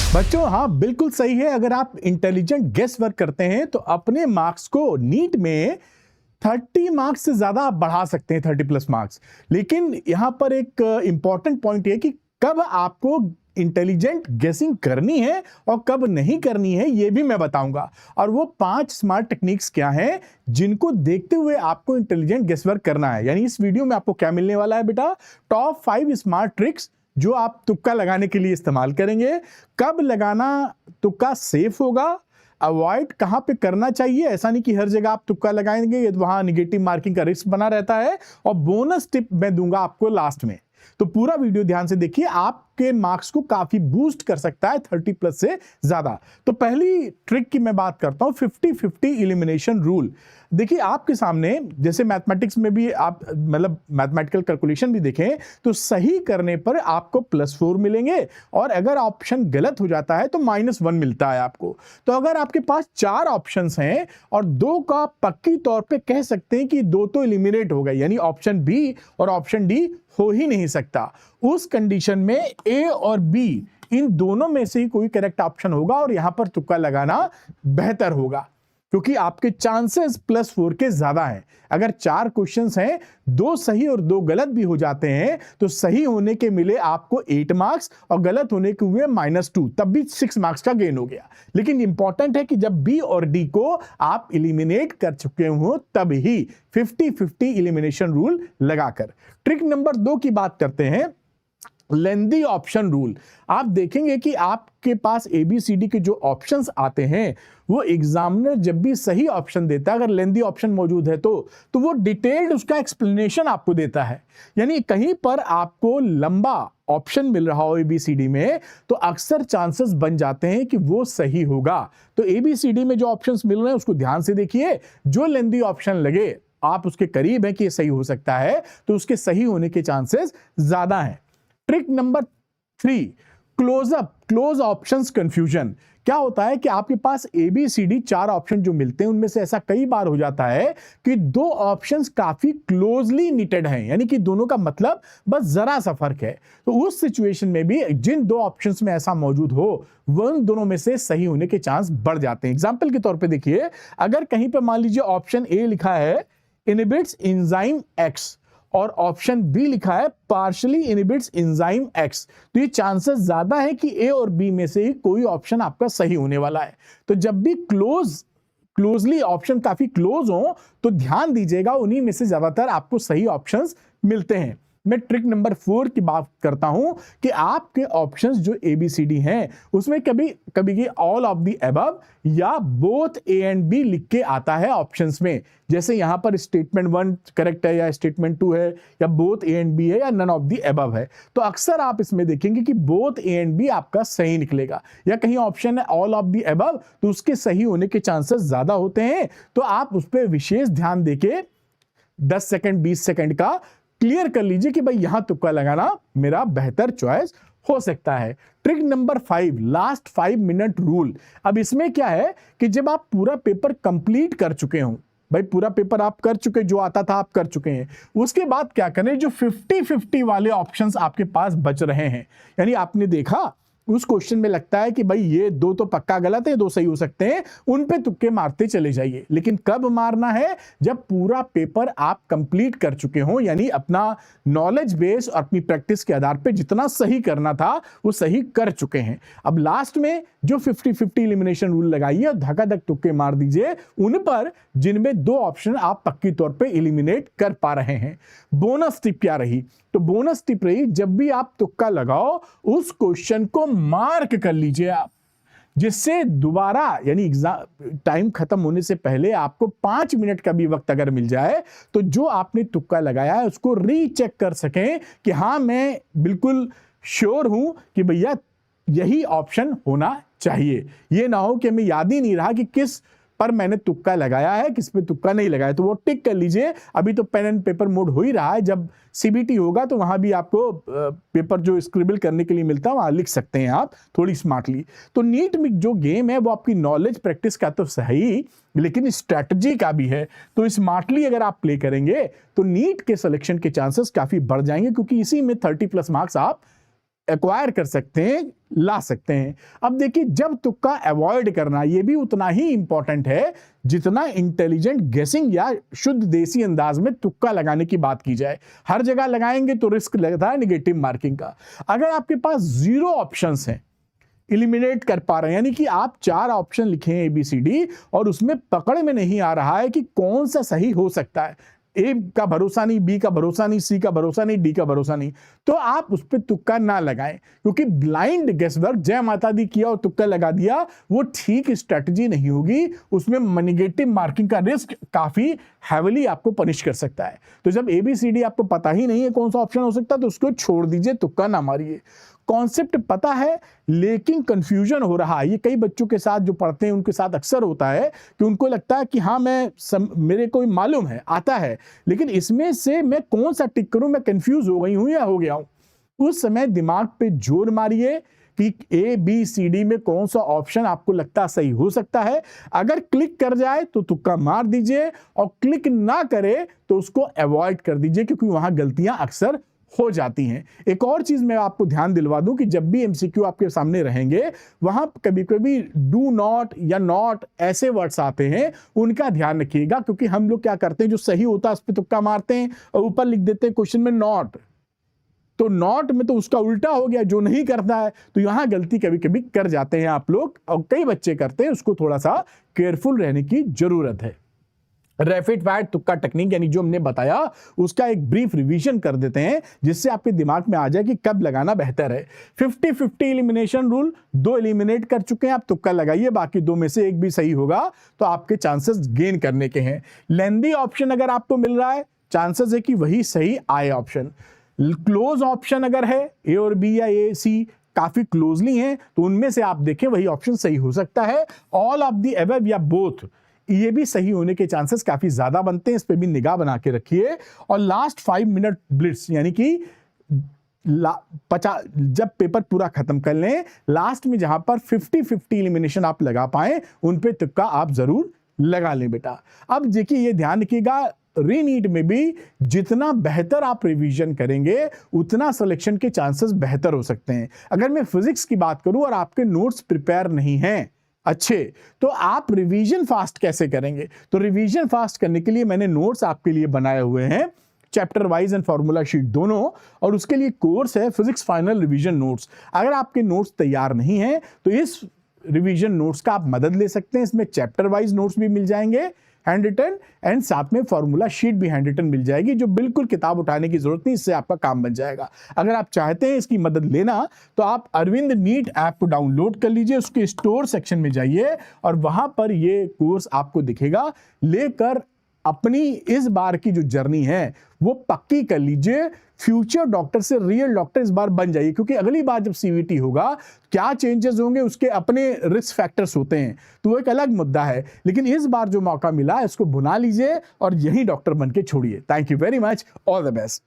बच्चों हाँ बिल्कुल सही है। अगर आप इंटेलिजेंट गेस वर्क करते हैं तो अपने मार्क्स को नीट में 30 मार्क्स से ज्यादा आप बढ़ा सकते हैं, 30+ मार्क्स। लेकिन यहां पर एक इंपॉर्टेंट पॉइंट है कि कब आपको इंटेलिजेंट गेसिंग करनी है और कब नहीं करनी है, यह भी मैं बताऊंगा। और वो 5 स्मार्ट टेक्निक्स क्या हैं जिनको देखते हुए आपको इंटेलिजेंट गेस वर्क करना है। यानी इस वीडियो में आपको क्या मिलने वाला है बेटा, टॉप 5 स्मार्ट ट्रिक्स जो आप तुक्का लगाने के लिए इस्तेमाल करेंगे। कब लगाना तुक्का सेफ होगा, अवॉइड कहां पे करना चाहिए, ऐसा नहीं कि हर जगह आप तुक्का लगाएंगे, वहां निगेटिव मार्किंग का रिस्क बना रहता है। और बोनस टिप मैं दूंगा आपको लास्ट में। तो पूरा वीडियो ध्यान से देखिए, आपके मार्क्स को काफी बूस्ट कर सकता है 30+ से ज्यादा। तो पहली ट्रिक की मैं बात करता हूं, 50-50 एलिमिनेशन रूल। देखिए आपके सामने, जैसे मैथमेटिक्स में भी आप मतलब मैथमेटिकल कैलकुलेशन भी देखें तो सही करने पर आपको +4 मिलेंगे और अगर ऑप्शन गलत हो जाता है तो -1 मिलता है आपको। तो अगर आपके पास 4 ऑप्शंस हैं और 2 का पक्की तौर पे कह सकते हैं कि 2 तो एलिमिनेट हो गए, यानी ऑप्शन बी और ऑप्शन डी हो ही नहीं सकता, उस कंडीशन में ए और बी इन दोनों में से ही कोई करेक्ट ऑप्शन होगा और यहां पर तुक्का लगाना बेहतर होगा, क्योंकि आपके चांसेस +4 के ज्यादा हैं। अगर 4 क्वेश्चंस हैं, 2 सही और 2 गलत भी हो जाते हैं तो सही होने के मिले आपको 8 मार्क्स और गलत होने के हुए -2, तब भी 6 मार्क्स का गेन हो गया। लेकिन इंपॉर्टेंट है कि जब बी और डी को आप एलिमिनेट कर चुके हो तब ही 50-50 एलिमिनेशन रूल लगाकर। ट्रिक नंबर 2 की बात करते हैं, लेंदी ऑप्शन रूल। आप देखेंगे कि आपके पास ABCD के जो ऑप्शंस आते हैं वो एग्जामिनर जब भी सही ऑप्शन देता है, अगर लेंदी ऑप्शन मौजूद है तो वो डिटेल्ड उसका एक्सप्लेनेशन आपको देता है। यानी कहीं पर आपको लंबा ऑप्शन मिल रहा हो ABCD में तो अक्सर चांसेस बन जाते हैं कि वो सही होगा। तो ABCD में जो ऑप्शंस मिल रहे हैं उसको ध्यान से देखिए, जो लेंदी ऑप्शन लगे आप उसके करीब है कि ये सही हो सकता है तो उसके सही होने के चांसेस ज्यादा हैं। Trick number 3, close options confusion. क्या होता है कि आपके पास ABCD 4 ऑप्शन जो मिलते हैं उनमें से ऐसा कई बार हो जाता है कि 2 ऑप्शंस काफी क्लोजली निटेड हैं, यानी कि दोनों का मतलब बस जरा सा फर्क है। तो उस सिचुएशन में भी जिन 2 ऑप्शंस में ऐसा मौजूद हो वो उन दोनों में से सही होने के चांस बढ़ जाते हैं। एग्जाम्पल के तौर पर देखिए, अगर कहीं पर मान लीजिए ऑप्शन ए लिखा है इनहिबिट्स एंजाइम X और ऑप्शन बी लिखा है पार्शियली इनहिबिट्स एंजाइम X, तो ये चांसेस ज्यादा है कि ए और बी में से ही कोई ऑप्शन आपका सही होने वाला है। तो जब भी क्लोजली ऑप्शन काफी क्लोज हो तो ध्यान दीजिएगा, उन्हीं में से ज्यादातर आपको सही ऑप्शंस मिलते हैं। मैं ट्रिक नंबर 4 की बात करता हूं कि आपके ऑप्शंस जो ABCD हैं उसमें कभी कभी ऑल ऑफ द अबव या बोथ A एंड B लिख के आता है ऑप्शंस में। जैसे यहां पर स्टेटमेंट 1 करेक्ट है या स्टेटमेंट 2 है या बोथ A एंड B है या नन ऑफ द अबव है, तो अक्सर आप इसमें देखेंगे कि बोथ A एंड B आपका सही निकलेगा। या कहीं ऑप्शन है ऑल ऑफ द अबव तो उसके सही होने के चांसेस ज्यादा होते हैं। तो आप उस पर विशेष ध्यान देके 10 सेकंड 20 सेकंड का क्लियर कर लीजिए कि भाई यहां तुक्का लगाना मेरा बेहतर चॉइस हो सकता है। Trick number 5, last 5 minute rule. अब इसमें क्या है कि जब आप पूरा पेपर कंप्लीट कर चुके हो, भाई पूरा पेपर आप कर चुके, जो आता था आप कर चुके हैं, उसके बाद क्या करें, जो 50-50 वाले ऑप्शंस आपके पास बच रहे हैं, यानी आपने देखा उस क्वेश्चन में लगता है कि भाई ये 2 तो पक्का गलत है, 2 सही हो सकते हैं, उन पे तुक्के मारते चले जाइए। लेकिन कब मारना है, जब पूरा पेपर आप कंप्लीट कर चुके हो, यानी अपना नॉलेज बेस और अपनी प्रैक्टिस के आधार पे जितना सही करना था वो सही कर चुके हैं। अब लास्ट में जो 50-50 एलिमिनेशन रूल लगाइए और धकाधक तुक्के मार दीजिए उन पर जिनमें 2 ऑप्शन आप पक्की तौर पे एलिमिनेट कर पा रहे हैं। बोनस टिप क्या रही, तो बोनस टिप रही, जब भी आप तुक्का लगाओ उस क्वेश्चन को मार्क कर लीजिए आप, जिससे दोबारा यानी एग्जाम टाइम खत्म होने से पहले आपको 5 मिनट का भी वक्त अगर मिल जाए तो जो आपने तुक्का लगाया है उसको रीचेक कर सकें कि हाँ मैं बिल्कुल श्योर हूं कि भैया यही ऑप्शन होना चाहिए। ये ना हो कि हमें याद ही नहीं रहा कि किस पर मैंने तुक्का लगाया है, किस पे तुक्का नहीं लगाया, तो वो टिक कर लीजिए। अभी तो पेन एंड पेपर मोड हो ही रहा है, जब CBT होगा तो वहां भी आपको पेपर जो स्क्रिबल करने के लिए मिलता है वहां लिख सकते हैं आप थोड़ी स्मार्टली। तो नीट में जो गेम है वो आपकी नॉलेज प्रैक्टिस का तो सही लेकिन स्ट्रैटेजी का भी है। तो स्मार्टली अगर आप प्ले करेंगे तो नीट के सिलेक्शन के चांसेस काफी बढ़ जाएंगे, क्योंकि इसी में 30+ मार्क्स आप एक्वायर कर सकते हैं ला सकते हैं। अब देखिए, जब तुक्का अवॉइड करना ये भी उतना ही इंपॉर्टेंट है जितना इंटेलिजेंट गेसिंग या शुद्ध देसी अंदाज में तुक्का लगाने की बात की जाए। हर जगह लगाएंगे तो रिस्क लगता है नेगेटिव मार्किंग का। अगर आपके पास 0 ऑप्शंस हैं, एलिमिनेट कर पा रहे हैं, यानी कि आप 4 ऑप्शन लिखे हैं ABCD और उसमें पकड़ में नहीं आ रहा है कि कौन सा सही हो सकता है, A का भरोसा नहीं, B का भरोसा नहीं, C का भरोसा नहीं, D का भरोसा नहीं, तो आप उस पर तुक्का ना लगाएं, क्योंकि ब्लाइंड गेसवर्क, जय माता दी किया और तुक्का लगा दिया, वो ठीक स्ट्रेटजी नहीं होगी। उसमें नेगेटिव मार्किंग का रिस्क काफी हैविली आपको पनिश कर सकता है। तो जब ABCD आपको पता ही नहीं है कौन सा ऑप्शन हो सकता है, तो उसको छोड़ दीजिए, तुक्का ना मारिए। कॉन्सेप्ट पता है लेकिन कंफ्यूजन हो रहा है, ये कई बच्चों के साथ जो पढ़ते हैं उनके साथ अक्सर होता है कि उनको लगता है कि हाँ मेरे को मालूम है, आता है, लेकिन इसमें से मैं कौन सा टिक करूं, मैं कंफ्यूज हो गई हूं या हो गया हूं। उस समय दिमाग पे जोर मारिए कि ABCD में कौन सा ऑप्शन आपको लगता सही हो सकता है। अगर क्लिक कर जाए तो तुक्का मार दीजिए, और क्लिक ना करे तो उसको अवॉइड कर दीजिए, क्योंकि वहां गलतियां अक्सर हो जाती हैं। एक और चीज मैं आपको ध्यान दिलवा दूं कि जब भी MCQ आपके सामने रहेंगे, वहां कभी कभी डू नॉट या नॉट ऐसे वर्ड्स आते हैं, उनका ध्यान रखिएगा, क्योंकि हम लोग क्या करते हैं, जो सही होता है उस पर तुक्का मारते हैं और ऊपर लिख देते हैं क्वेश्चन में नॉट, तो नॉट में तो उसका उल्टा हो गया, जो नहीं करता है, तो यहां गलती कभी कभी कर जाते हैं आप लोग, और कई बच्चे करते हैं। उसको थोड़ा सा केयरफुल रहने की जरूरत है। रैपिड फायर तुक्का टेक्निक यानी जो हमने बताया, उसका एक ब्रीफ रिवीजन कर देते हैं, जिससे आपके दिमाग में आ जाए कि कब लगाना बेहतर है। 50-50 एलिमिनेशन रूल, 2 एलिमिनेट कर चुके हैं, आप तुक्का लगाइए, बाकी 2 में से एक भी सही होगा तो आपके चांसेस गेन करने के हैं। लेंदी ऑप्शन अगर आपको मिल रहा है, चांसेस है कि वही सही आए ऑप्शन। क्लोज ऑप्शन अगर है, A और B या A C काफी क्लोजली हैं, तो उनमें से आप देखें वही ऑप्शन सही हो सकता है। ऑल ऑफ द अबव या बोथ, ये भी सही होने के चांसेस काफी ज्यादा बनते हैं, इस पे भी निगाह बना के रखिए। और लास्ट 5 मिनट ब्लिट्स, यानी कि जब पेपर पूरा खत्म कर लें, लास्ट में जहां पर 50-50 एलिमिनेशन आप लगा पाए, उन पे तुक्का आप जरूर लगा लें बेटा। अब देखिए, ये ध्यान रखिएगा, रीनीट में भी जितना बेहतर आप रिवीजन करेंगे, उतना सिलेक्शन के चांसेस बेहतर हो सकते हैं। अगर मैं फिजिक्स की बात करूं और आपके नोट्स प्रिपेयर नहीं हैं अच्छे, तो आप रिवीजन फास्ट कैसे करेंगे? तो रिवीजन फास्ट करने के लिए मैंने नोट्स आपके लिए बनाए हुए हैं, chapter wise and formula sheet दोनों, और उसके लिए कोर्स है फिजिक्स फाइनल रिवीजन नोट्स। अगर आपके नोट्स तैयार नहीं हैं तो इस रिवीजन नोट्स का आप मदद ले सकते हैं। इसमें चैप्टर वाइज नोट्स भी मिल जाएंगे हैंड रिटन, एंड साथ में फॉर्मूला शीट भी हैंड रिटन मिल जाएगी, जो बिल्कुल किताब उठाने की जरूरत नहीं, इससे आपका काम बन जाएगा। अगर आप चाहते हैं इसकी मदद लेना, तो आप अरविंद नीट ऐप को डाउनलोड कर लीजिए, उसके स्टोर सेक्शन में जाइए और वहां पर ये कोर्स आपको दिखेगा। लेकर अपनी इस बार की जो जर्नी है वो पक्की कर लीजिए, फ्यूचर डॉक्टर से रियल डॉक्टर इस बार बन जाइए, क्योंकि अगली बार जब CVT होगा, क्या चेंजेस होंगे उसके अपने रिस्क फैक्टर्स होते हैं, तो वो एक अलग मुद्दा है। लेकिन इस बार जो मौका मिला इसको भुना लीजिए और यही डॉक्टर बन के छोड़िए। Thank you very much, all the best.